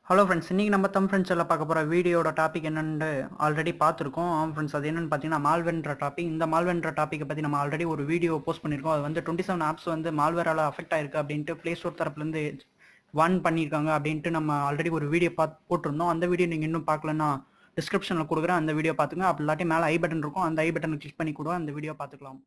Hello friends, இன்றைக்கி நம்ம ஃப்ரெண்ட்ஸில் பார்க்க போகிற வீடியோட டாபிக் என்னென்னு ஆல்ரெடி பார்த்துருக்கோம். ஃப்ரெண்ட்ஸ், அது என்னென்னு பார்த்தீங்கன்னா மால்வேர்ன்ற டாபிக். இந்த மால்வேர்ன்ற டாப்பிக்கை பற்றி நம்ம ஆல்ரெடி ஒரு வீடியோ போஸ்ட் பண்ணியிருக்கோம். அது வந்து 27 ஆப்ஸ் வந்து மால்வேரால் அஃபெக்ட் ஆயிருக்கு அப்படின்ட்டு ப்ளே ஸ்டோர் தரப்புலேருந்து வார்ன் பண்ணியிருக்காங்க அப்படின்ட்டு நம்ம ஆல்ரெடி ஒரு வீடியோ போட்டிருந்தோம். அந்த வீடியோ நீங்கள் இன்னும் பார்க்கலன்னா டிஸ்கிரிப்ஷனில் கொடுக்குறேன், அந்த வீடியோ பார்த்துங்க. அப்படி இல்லாட்டி மேலே ஐ பட்டன் இருக்கும், அந்த ஐ பட்டனை கிளிக் பண்ணி கூட அந்த வீடியோ பார்த்துக்கலாம்.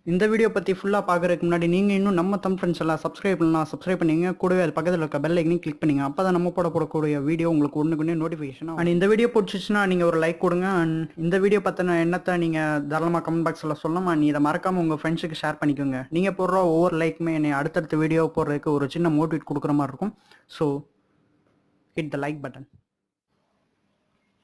இந்த வீடியோ பற்றி ஃபுல்லாக பார்க்குறதுக்கு முன்னாடி நீங்கள் இன்னும் நம்ம ஃப்ரெண்ட்ஸ் எல்லாம் சப்ஸ்கிரைப் பண்ணிங்க. கூடவே அது பக்கத்தில் இருக்க பெல் ஐக்கனையும் கிளிக் பண்ணிங்க. அப்போ தான் நம்ம போடக்கூடிய வீடியோ உங்களுக்கு ஒன்றுக்குன்னே நோட்டிஃபிகேஷன். அண்ட் இந்த வீடியோ பிடிச்சிச்சுன்னா நீங்கள் ஒரு லைக் கொடுங்க. அண்ட் இந்த வீடியோ பற்றின எண்ணத்தை நீங்கள் தாராளமாக கமெண்ட் பாக்ஸில் சொல்லலாம். அண்ட் இதை மறக்காமல் உங்கள் ஃப்ரெண்ட்ஸுக்கு ஷேர் பண்ணிக்கோங்க. நீங்கள் போடுற ஒவ்வொரு லைக்குமே என்னை அடுத்தடுத்த வீடியோ போடுறதுக்கு ஒரு சின்ன மோட்டிவேட் கொடுக்குற மாதிரி இருக்கும். So hit the like button.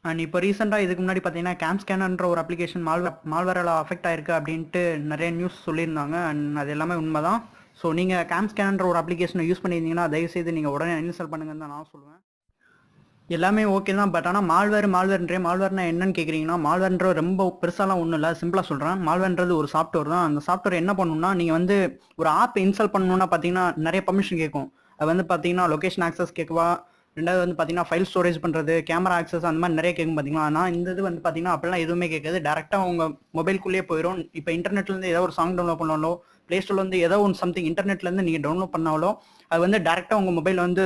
And இப்போ ரீசெண்டாக இதுக்கு முன்னாடி பார்த்தீங்கன்னா கேம் ஸ்கேனர்ன்ற ஒரு அப்ளிகேஷன் மால்வேரால் அஃபெக்ட் ஆயிருக்கு அப்படின்ட்டு நிறைய நியூஸ் சொல்லியிருந்தாங்க. அண்ட் அது எல்லாமே உண்மை தான். ஸோ நீங்கள் கேம் ஸ்கேனர்ன்ற ஒரு அப்ளிகேஷனை யூஸ் பண்ணியிருந்தீங்கன்னா தயவுசெய்து நீங்கள் உடனே இன்ஸ்டால் பண்ணுங்கன்னு தான் நான் சொல்லுவேன். எல்லாமே ஓகே தான், பட் ஆனால் மால்வேர்னா என்னன்னு கேட்குறீங்கன்னா, மால்வேர்ன்ற ரொம்ப பெருசாலாம் ஒன்றும் இல்லை, சிம்பிளாக சொல்கிறேன். மால்வேர்ன்றது ஒரு சாஃப்ட்வேர் தான். அந்த சாஃப்ட்வேர் என்ன பண்ணணும்னா, நீங்கள் வந்து ஒரு ஆப் இன்ஸ்டால் பண்ணணும்னா பார்த்தீங்கன்னா நிறைய பர்மிஷன் கேட்கும். அது வந்து பார்த்தீங்கன்னா லொக்கேஷன் ஆக்சஸ் கேட்குவா, ரெண்டாவது வந்து பார்த்தீங்கன்னா ஃபைல் ஸ்டோரேஜ் பண்ணுறது, கேமரா ஆக்சஸ், அந்த மாதிரி நிறைய கேட்கும் பார்த்தீங்களா. ஆனால் இந்த இது வந்து பார்த்தீங்கன்னா அப்படிலாம் எதுவுமே கேட்காது. டேரெக்டாக உங்கள் மொபைல்குள்ளேயே போயிடும். இப்போ இன்டர்நெட்லேருந்து ஏதோ ஒரு சாங் டவுன்லோட் பண்ணாலோ, ப்ளே ஸ்டோர்லேருந்து ஏதோ ஒன்று சம்திங் இன்டர்நெட்லேருந்து நீங்கள் டவுன்லோட் பண்ணாலோ அது வந்து டேரெக்டாக உங்கள் மொபைல் வந்து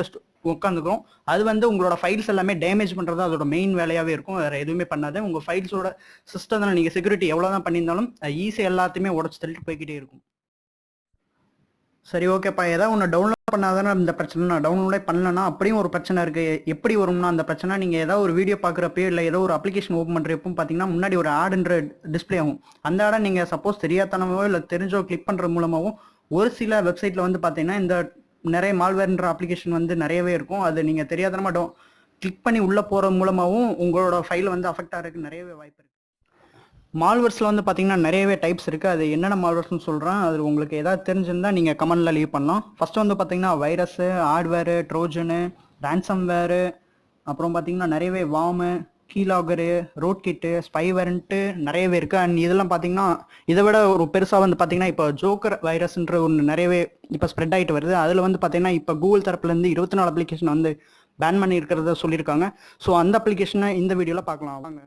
உட்காந்துக்கும். அது வந்து உங்களோட ஃபைல்ஸ் எல்லாமே டேமேஜ் பண்ணுறது அதோட மெயின் வேலையாகவே இருக்கும். வேறு எதுவுமே பண்ணாது. உங்கள் ஃபைல்ஸோட சிஸ்டத்தில் நீங்கள் செக்யூரிட்டி எவ்வளோ தான் பண்ணியிருந்தாலும் ஈஸியாக எல்லாத்தையுமே உடச்சி தள்ளிட்டு போய்கிட்டே இருக்கும். சரி, ஓகேப்பா, ஏதாவது ஒன்று டவுன்லோட் பண்ணாதானே இந்த பிரச்சனை. நான் டவுன்லோடே பண்ணலன்னா அப்படியும் ஒரு பிரச்சனை இருக்குது. எப்படி வரும்னா அந்த பிரச்சனை, நீங்கள் ஏதாவது ஒரு வீடியோ பார்க்குறப்போ இல்லை ஏதோ ஒரு அப்ளிகேஷன் ஓப்பன் பண்ணுறப்போ பார்த்தீங்கன்னா முன்னாடி ஒரு ஆடுன்ற டிஸ்பிளே ஆகும். அந்த ஆடை நீங்கள் சப்போஸ் தெரியாதனமோ இல்லை தெரிஞ்சோ கிளிக் பண்ணுறது மூலமாகவும் ஒரு சில வெப்சைட்டில் வந்து பார்த்தீங்கன்னா இந்த நிறைய மால்வேர்ன்ற அப்ளிகேஷன் வந்து நிறையவே இருக்கும். அது நீங்கள் தெரியாதனமா கிளிக் பண்ணி உள்ளே போகிறது மூலமாகவும் உங்களோட ஃபைல் வந்து அஃபெக்ட் ஆகிறதுக்கு நிறையவே வாய்ப்பு இருக்குது. மால்வேர்ஸில் வந்து பார்த்தீங்கன்னா நிறையவே டைப்ஸ் இருக்குது. அது என்னென்ன மால்வேர்ஸ்னு சொல்கிறேன். அது உங்களுக்கு ஏதாவது தெரிஞ்சிருந்தால் நீங்கள் கமெண்டில் லீவ் பண்ணலாம். ஃபஸ்ட்டு வந்து பார்த்தீங்கன்னா வைரஸு, ஹார்ட்வேரு, ட்ரோஜனு, ரேன்சம்வேரு, அப்புறம் பார்த்தீங்கன்னா நிறையவே வார்மு, கீலாகரு, ரோட் கிட்டு, ஸ்பைவேர்ன்ட்டு நிறையவே இருக்குது. அண்ட் இதெல்லாம் பார்த்தீங்கன்னா இதை விட ஒரு பெருசாக வந்து பார்த்தீங்கன்னா இப்போ ஜோக்கர் வைரஸ்ன்ற ஒன்று நிறையவே இப்போ ஸ்ப்ரெட் ஆகிட்டு வருது. அதில் வந்து பார்த்தீங்கன்னா இப்போ கூகுள் தரப்புலேருந்து 24 அப்ளிகேஷன் வந்து பேன் பண்ணி இருக்கிறத சொல்லியிருக்காங்க. ஸோ அந்த அப்ளிகேஷனை இந்த வீடியோவில் பார்க்கலாம் வாங்க.